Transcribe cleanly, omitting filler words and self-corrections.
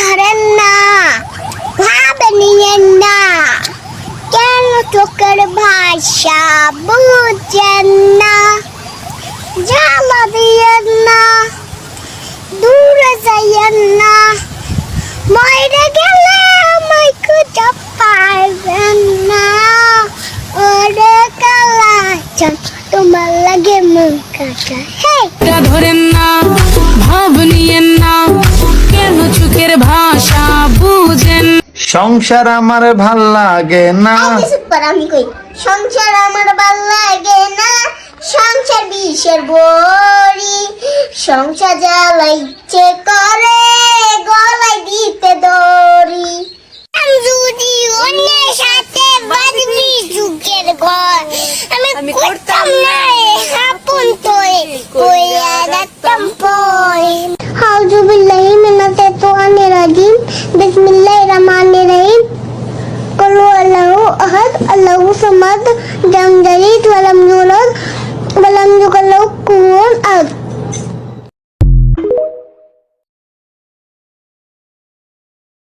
ধরেন না, ভাবে নিয়েন না, কেন চোখের ভাষা বুঝেন না, জ্বালা দিয়েন না, দূরে যাইয়েন না, মরে গেলে আমায় খুঁজে পাইবেন না, ওরে কালাচান তোমার লাগে মন কাটা। ধরেন না, ভাব নিয়েন না, কেন চোখের ভাষা বুঝেন। সংসার আমার ভাল লাগে না। আমি কই সংসার আমার ভাল লাগে না, সংসার বিষের বড়ি, সংসার জ্বালা ইচ্ছে করে গলায় দিতে দড়ি। যদি অন্যের সাথে বাঁধবি সুখের ঘর, আমি করতাম না আপন তোরে কইয়া রাখতাম পরে। আউযু বিল্লাহি মিনাশ শাইতানির রাজিম, বিসমিল্লাহির রহমানির রহিম। কুল হুয়াল্লাহু আহাদ, আল্লাহু সামাদ, লাম ইয়ালিদ ওয়া লাম ইউলাদ ওয়া লাম ইউলাদ লাহু কুফুওয়ান আহাদ।